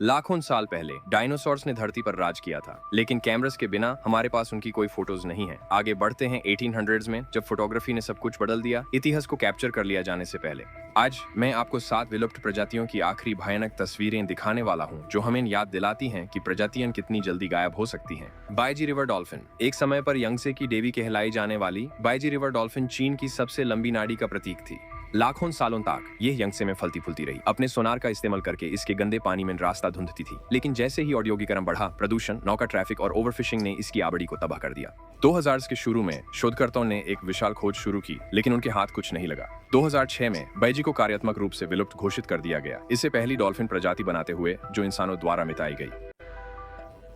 लाखों साल पहले डायनासोर्स ने धरती पर राज किया था, लेकिन कैमरास के बिना हमारे पास उनकी कोई फोटोज नहीं है। आगे बढ़ते हैं 1800s में, जब फोटोग्राफी ने सब कुछ बदल दिया, इतिहास को कैप्चर कर लिया जाने से पहले। आज मैं आपको 7 विलुप्त प्रजातियों की आखिरी भयानक तस्वीरें दिखाने वाला हूं, जो हमें याद दिलाती हैं कि प्रजातियां कितनी जल्दी गायब हो सकती हैं। बाइजी रिवर डॉल्फिन। एक समय पर यंगसे की देवी कहलाई जाने वाली बाइजी रिवर डॉल्फिन चीन की सबसे लंबी नाड़ी का प्रतीक थी। लाखों सालों तक ये यंगसे में फलती फूलती रही। अपने सोनार का इस्तेमाल करके इसके गंदे पानी में रास्ता ढूंढती थी, लेकिन जैसे ही औद्योगिकरण बढ़ा, प्रदूषण, नौका ट्रैफिक और ओवरफिशिंग ने इसकी आबादी को तबाह कर दिया। 2000 के शुरू में शोधकर्ताओं ने एक विशाल खोज शुरू की, लेकिन उनके हाथ कुछ नहीं लगा। 2006 में बाइजी को कार्यात्मक रूप से विलुप्त घोषित कर दिया गया, इसे पहली डॉल्फिन प्रजाति बनाते हुए जो इंसानों द्वारा मिटाई गई।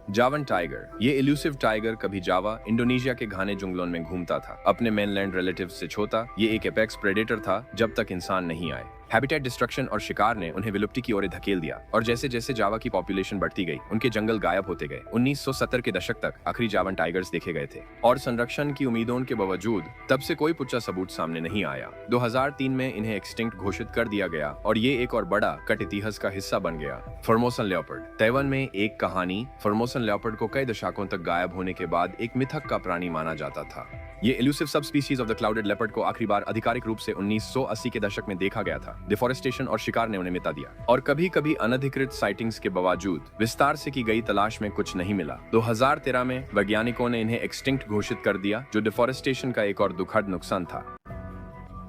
जावन टाइगर। ये इल्यूसिव टाइगर कभी जावा, इंडोनेशिया के घने जंगलों में घूमता था, अपने मेनलैंड रिलेटिव से छोटा। ये एक एपेक्स प्रेडेटर था जब तक इंसान नहीं आए। हैबिटेट डिस्ट्रक्शन और शिकार ने उन्हें विलुप्ति की ओर धकेल दिया, और जैसे जैसे जावा की पॉपुलेशन बढ़ती गई, उनके जंगल गायब होते गए। 1970 के दशक तक आखिरी जावन टाइगर्स देखे गए थे, और संरक्षण की उम्मीदों के बावजूद तब से कोई पुख्ता सबूत सामने नहीं आया। 2003 में इन्हें एक्सटिंक्ट घोषित कर दिया गया, और ये एक और बड़ा कट इतिहास का हिस्सा बन गया। Formosan leopard. ताइवान में एक कहानी। फॉर्मोसन लेपर्ड को कई दशकों तक गायब होने के बाद एक मिथक का प्राणी माना जाता था। ये इल्यूसिव सब species of the clouded leopard को आखिरी बार आधिकारिक रूप से 1980 के दशक में देखा गया था। डिफोरेस्टेशन और शिकार ने उन्हें मिटा दिया, और कभी कभी अनधिकृत साइटिंग्स के बावजूद विस्तार से की गई तलाश में कुछ नहीं मिला। 2013 में वैज्ञानिकों ने इन्हें एक्सटिंक्ट घोषित कर दिया, जो डिफोरेस्टेशन का एक और दुखद नुकसान था।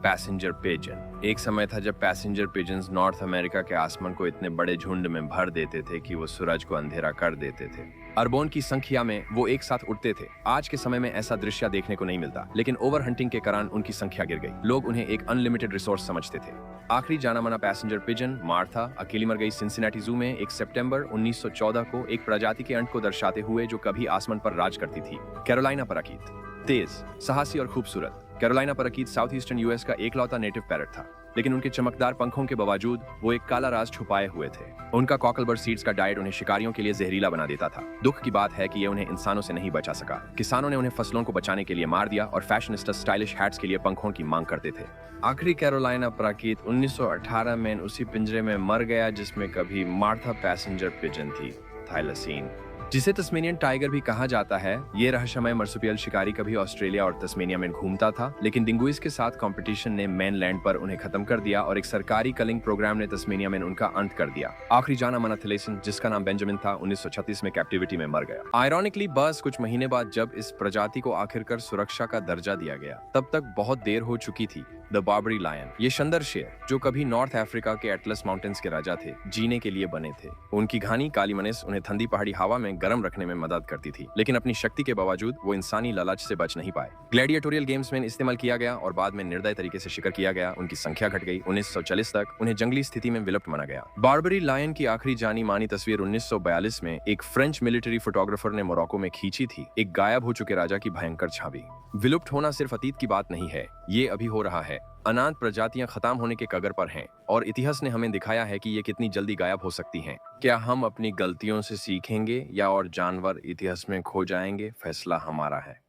Passenger pigeon. एक समय था जब पैसेंजर पिजन्स नॉर्थ अमेरिका के आसमान को इतने बड़े झुंड में भर देते थे कि वो सूरज को अंधेरा कर देते थे। अरबों की संख्या में वो एक साथ उड़ते थे। आज के समय में ऐसा दृश्य देखने को नहीं मिलता, लेकिन ओवर हंटिंग के कारण उनकी संख्या गिर गई। लोग उन्हें एक अनलिमिटेड रिसोर्स समझते थे। आखिरी जाना माना पैसेंजर पिजन मार्था अकेली मर गई सिंसिनेटी जू में 1 सितंबर 1914 को, एक प्रजाति के अंत को दर्शाते हुए जो कभी आसमान पर राज करती थी। Carolina parakeet. तेज, साहसी और खूबसूरत। Carolina parakeet south eastern US का एकलौता नेटिव पैरट था, लेकिन उनके चमकदार पंखों के बावजूद वो एक काला राज छुपाए हुए थे। उनका कॉकलबर्ड सीड्स का डाइट उन्हें शिकारियों के लिए जहरीला बना देता था। दुख की बात है कि ये उन्हें इंसानों से नहीं बचा सका। किसानों ने उन्हें फसलों को बचाने के लिए मार दिया, और फैशनिस्टा स्टाइलिश हैट्स के लिए पंखों की मांग करते थे। आखिरी कैरोलिना पैराकीट 1918 में उसी पिंजरे में मर गया जिसमें कभी मार्था पैसेंजर पिजन थी, थाइलासीन, जिसे तस्मेनियन टाइगर भी कहा जाता है। ये रहस्यमय मर्सुपियल शिकारी कभी ऑस्ट्रेलिया और तस्मेनिया में घूमता था, लेकिन डिंगुइस के साथ कंपटीशन ने मेनलैंड पर उन्हें खत्म कर दिया, और एक सरकारी कलिंग प्रोग्राम ने तस्मेनिया में उनका अंत कर दिया। आखिरी जाना माना थलेसन, जिसका नाम बेंजामिन था, 1936 में कैप्टिविटी में मर गया। आयरॉनिकली बस कुछ महीने बाद जब इस प्रजाति को आखिरकार सुरक्षा का दर्जा दिया गया, तब तक बहुत देर हो चुकी थी। The Barbary lion. ये शानदार शेर, जो कभी नॉर्थ अफ्रीका के एटलस माउंटेन्स के राजा थे, जीने के लिए बने थे। उनकी घनी काली मनेस उन्हें ठंडी पहाड़ी हवा में गर्म रखने में मदद करती थी, लेकिन अपनी शक्ति के बावजूद वो इंसानी लालच से बच नहीं पाए। ग्लैडिएटोरियल गेम्स में इस्तेमाल किया गया, और बाद में निर्दय तरीके से शिकार किया गया। उनकी संख्या घट गई। 1940 तक उन्हें जंगली स्थिति में विलुप्त माना गया। बार्बरी लायन की आखिरी जानी मानी तस्वीर 1942 में एक फ्रेंच मिलिट्री फोटोग्राफर ने मोरक्को में खींची थी, एक गायब हो चुके राजा की भयंकर छवि। विलुप्त होना सिर्फ अतीत की बात नहीं है, ये अभी हो रहा है। अनाथ प्रजातियां खत्म होने के कगार पर हैं, और इतिहास ने हमें दिखाया है कि ये कितनी जल्दी गायब हो सकती हैं। क्या हम अपनी गलतियों से सीखेंगे या और जानवर इतिहास में खो जाएंगे? फैसला हमारा है।